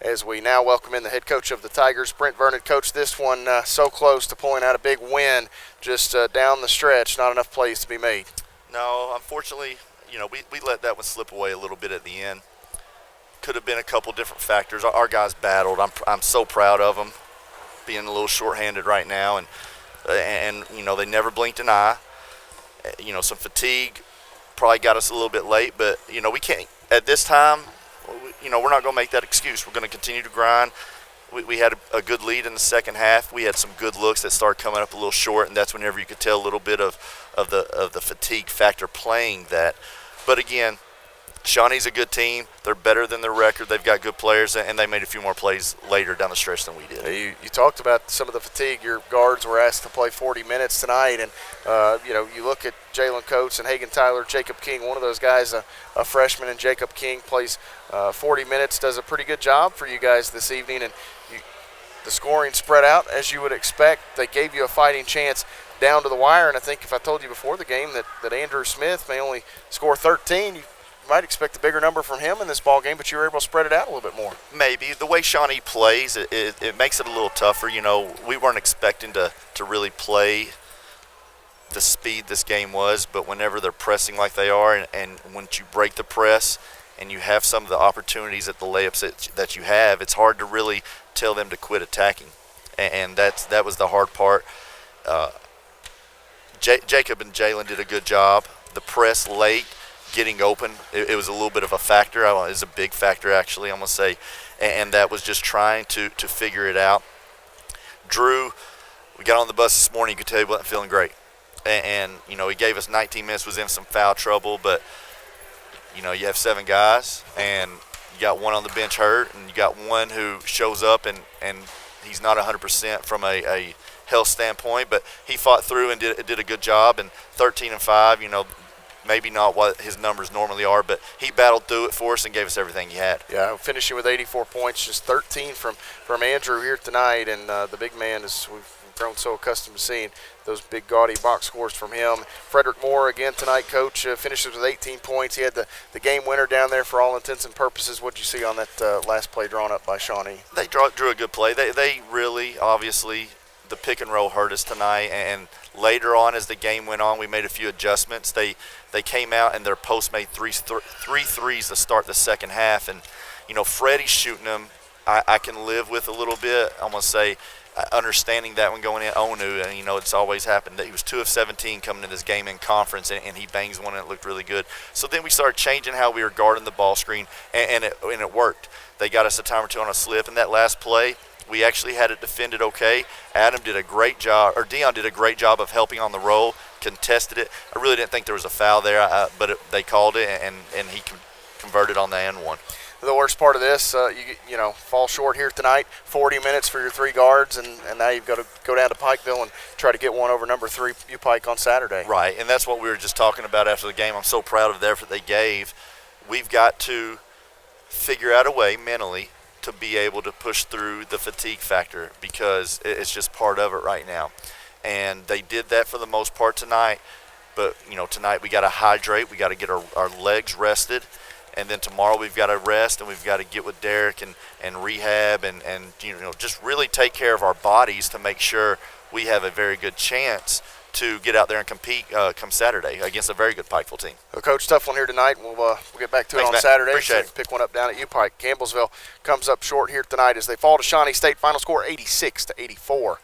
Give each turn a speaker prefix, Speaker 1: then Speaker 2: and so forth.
Speaker 1: as we now welcome in the head coach of the Tigers, Brent Vernon. Coach, this one so close to pulling out a big win, just down the stretch, not enough plays to be made.
Speaker 2: No, unfortunately, we let that one slip away a little bit at the end. Could have been a couple different factors. Our guys battled. I'm so proud of them, being a little shorthanded right now, and they never blinked an eye. Some fatigue probably got us a little bit late, but we can't at this time. We're not going to make that excuse. We're going to continue to grind. We had a good lead in the second half. We had some good looks that started coming up a little short, and that's whenever you could tell a little bit of the fatigue factor playing that. But again, Shawnee's a good team. They're better than their record. They've got good players, and they made a few more plays later down the stretch than we did.
Speaker 1: You talked about some of the fatigue. Your guards were asked to play 40 minutes tonight, and you look at Jalen Coates and Hagan Tyler, Jacob King. One of those guys, a freshman, and Jacob King plays 40 minutes, does a pretty good job for you guys this evening, and the scoring spread out as you would expect. They gave you a fighting chance down to the wire, and I think if I told you before the game that Andrew Smith may only score 13, you might expect a bigger number from him in this ball game, but you were able to spread it out a little bit more.
Speaker 2: Maybe. The way Shawnee plays, it makes it a little tougher. We weren't expecting to really play the speed this game was, but whenever they're pressing like they are, and once you break the press and you have some of the opportunities at the layups that you have, it's hard to really tell them to quit attacking, and that was the hard part. Jacob and Jalen did a good job. The press late, getting open, it was a little bit of a factor. It was a big factor, actually, I'm going to say, and that was just trying to figure it out. Drew, we got on the bus this morning, you could tell he wasn't feeling great. And he gave us 19 minutes, was in some foul trouble, but, you have 7 guys, and you got one on the bench hurt, and you got one who shows up, and he's not 100% from a health standpoint, but he fought through and did a good job, and 13-5, maybe not what his numbers normally are, but he battled through it for us and gave us everything he had.
Speaker 1: Yeah, finishing with 84 points, just 13 from Andrew here tonight, and the big man, we've grown so accustomed to seeing those big gaudy box scores from him. Frederick Moore again tonight, Coach, finishes with 18 points. He had the game winner down there for all intents and purposes. What did you see on that last play drawn up by Shawnee?
Speaker 2: They drew a good play. They really, obviously, the pick and roll hurt us tonight, and later on as the game went on, we made a few adjustments. They came out and their post made three threes to start the second half, and Freddie's shooting them. I can live with a little bit. I'm gonna say understanding that one going in Onu, and it's always happened that he was 2 of 17 coming in this game in conference, and he bangs one and it looked really good. So then we started changing how we were guarding the ball screen, and it worked. They got us a time or two on a slip, and that last play, we actually had it defended okay. Dion did a great job of helping on the roll, contested it. I really didn't think there was a foul there, but they called it, and he converted on the end one.
Speaker 1: The worst part of this, you fall short here tonight, 40 minutes for your 3 guards, and now you've got to go down to Pikeville and try to get one over number 3 U-Pike on Saturday.
Speaker 2: Right, and that's what we were just talking about after the game. I'm so proud of the effort they gave. We've got to figure out a way mentally to be able to push through the fatigue factor, because it's just part of it right now. And they did that for the most part tonight. But, tonight we got to hydrate. We got to get our legs rested. And then tomorrow we've got to rest, and we've got to get with Derek and rehab and just really take care of our bodies to make sure we have a very good chance to get out there and compete come Saturday against a very good Pikeville team.
Speaker 1: Well, Coach, tough one here tonight. We'll get back to it on
Speaker 2: Matt.
Speaker 1: Saturday.
Speaker 2: Appreciate it.
Speaker 1: Pick one up down at U-Pike. Campbellsville comes up short here tonight as they fall to Shawnee State. Final score 86-84.